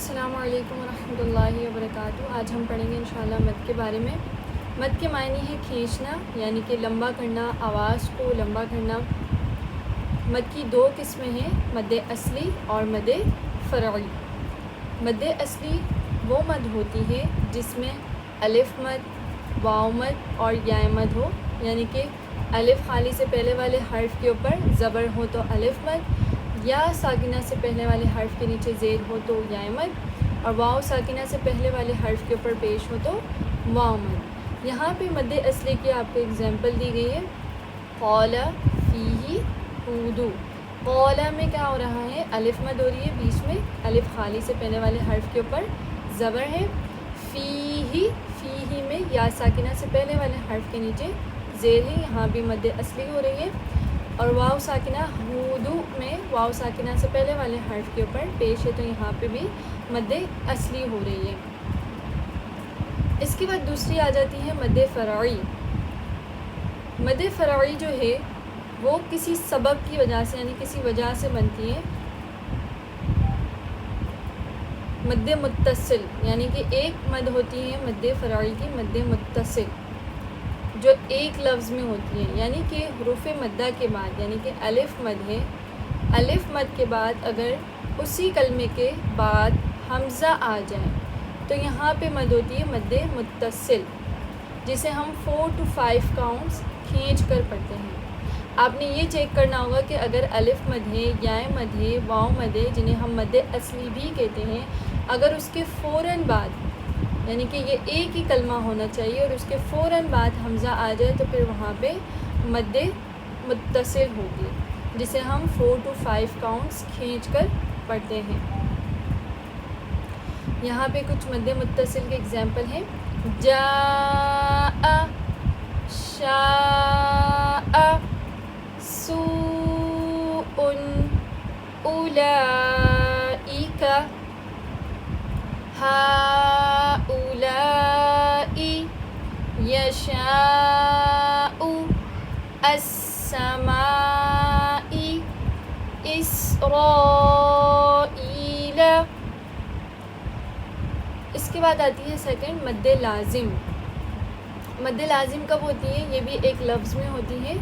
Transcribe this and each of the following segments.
السلام علیکم ورحمۃ اللہ وبرکاتہ۔ آج ہم پڑھیں گے انشاءاللہ مد کے بارے میں۔ مد کے معنی ہے کھینچنا، یعنی کہ لمبا کرنا، آواز کو لمبا کرنا۔ مد کی دو قسمیں ہیں، مد اصلی اور مد فرعی۔ مد اصلی وہ مد ہوتی ہے جس میں الف مد، واو مد اور یا مد ہو، یعنی کہ الف خالی سے پہلے والے حرف کے اوپر زبر ہو تو الف مد، یا ساکنہ سے پہلے والے حرف کے نیچے زیر ہو تو یا مد، اور واو ساکنہ سے پہلے والے حرف کے اوپر پیش ہو تو واو مد۔ یہاں پہ مد اصلی کی آپ کو اگزامپل دی گئی ہے، قال فیہ ہود۔ قال میں کیا ہو رہا ہے، الف مد ہو رہی ہے، بیچ میں الف خالی سے پہلے والے حرف کے اوپر زبر ہے۔ فیہ، فیہ میں یا ساکنہ سے پہلے والے حرف کے نیچے زیر ہے، یہاں بھی مد اصلی ہو رہی ہے۔ اور واو ساکنہ ہود میں واو ساکنہ سے پہلے والے حرف کے اوپر پیش ہے، تو یہاں پہ بھی مد اصلی ہو رہی ہے۔ اس کے بعد دوسری آ جاتی ہے مد فرعی۔ مد فرعی جو ہے وہ کسی سبب کی وجہ سے، یعنی کسی وجہ سے بنتی ہے۔ مد متصل، یعنی کہ ایک مد ہوتی ہے مد فرعی کی، مد متصل، جو ایک لفظ میں ہوتی ہے، یعنی کہ حروف مدہ کے بعد، یعنی کہ الف مد ہے، الف مد کے بعد اگر اسی کلمے کے بعد حمزہ آ جائے تو یہاں پہ مد ہوتی ہے مد متصل، جسے ہم 4 to 5 کاؤنٹس کھینچ کر پڑھتے ہیں۔ آپ نے یہ چیک کرنا ہوگا کہ اگر الف مد ہے، یا مد ہے، واو مد ہے، جنہیں ہم مد اصلی بھی کہتے ہیں، اگر اس کے فوراً بعد، یعنی کہ یہ ایک ہی کلمہ ہونا چاہیے اور اس کے فوراً بعد حمزہ آ جائے تو پھر وہاں پہ مد متصل ہوگی، جسے ہم 4 to 5 کاؤنٹس کھینچ کر پڑھتے ہیں۔ یہاں پہ کچھ مد متصل کے اگزامپل ہیں، جاء، شاء، سوء، اولئک، ہؤلاء، یشاء، السماء، اسرائیل۔ اس کے بعد آتی ہے سیکنڈ مد لازم۔ مد لازم کب ہوتی ہے، یہ بھی ایک لفظ میں ہوتی ہے،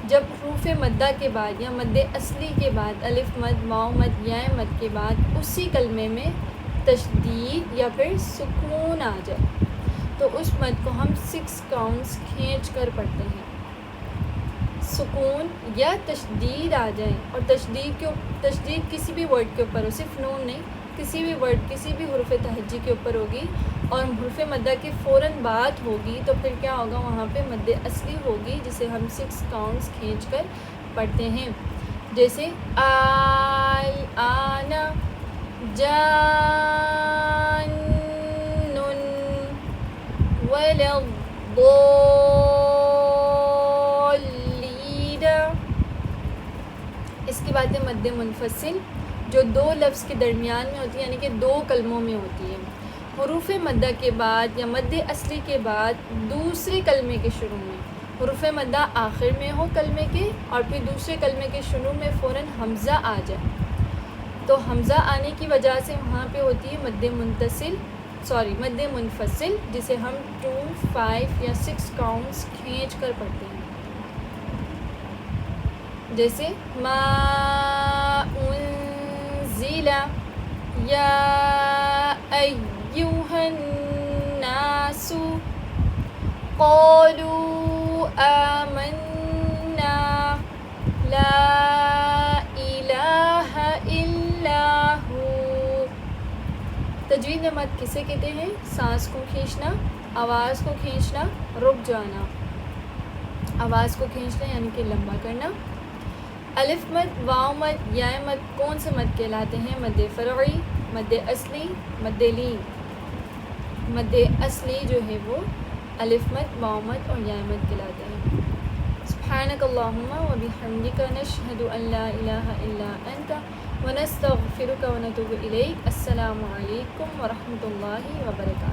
جب حروف مدہ کے بعد یا مد اصلی کے بعد الف مد، واو مد، یا مد کے بعد اسی کلمے میں تشدید یا پھر سکون آ جائے تو اس مد کو ہم 6 کاؤنٹس کھینچ کر پڑھتے ہیں۔ سکون یا تشدید آ جائے، اور تشدید کسی بھی ورڈ کے اوپر ہو، صرف نون نہیں، کسی بھی ورڈ، کسی بھی حروف تہجی کے اوپر ہوگی اور حروف مدہ کے فوراً بعد ہوگی تو پھر کیا ہوگا، وہاں پہ مد اصلی ہوگی، جسے ہم 6 کاؤنٹس کھینچ کر پڑھتے ہیں، جیسے آن، جان، ولا الضالین۔ اس کے بعد ہے مد منفصل، جو دو لفظ کے درمیان میں ہوتی ہے، یعنی کہ 2 کلموں میں ہوتی ہے۔ حروف مدہ کے بعد یا مد اصلی کے بعد دوسرے کلمے کے شروع میں، حروف مدہ آخر میں ہو کلمے کے اور پھر دوسرے کلمے کے شروع میں فوراً حمزہ آ جائے، تو حمزہ آنے کی وجہ سے وہاں پہ ہوتی ہے مد منفصل، جسے ہم 2، 5 یا 6 کاؤنٹس کھینچ کر پڑھتے ہیں، جیسے ما انزل، یا ایھا الناس، قالوا آمنا، لا الہ الا ہو۔ تجوید میں مد کسے کہتے ہیں، سانس کو کھینچنا، آواز کو کھینچنا، رک جانا، آواز کو کھینچنا یعنی کہ لمبا کرنا۔ الف مد، واو مد، یا مد کون سے مد کہلاتے ہیں، مد فرعی، مد اصلی، مد لین۔ مد اصلی جو ہے وہ الف مد، واو مد اور یا مد کہلاتے ہیں۔ سبحانک اللہم و بحمدک، نشہد ان لا الہ الا انت، ونستغفرک ونتوب الیک۔ السلام علیکم ورحمۃ اللہ وبرکاتہ۔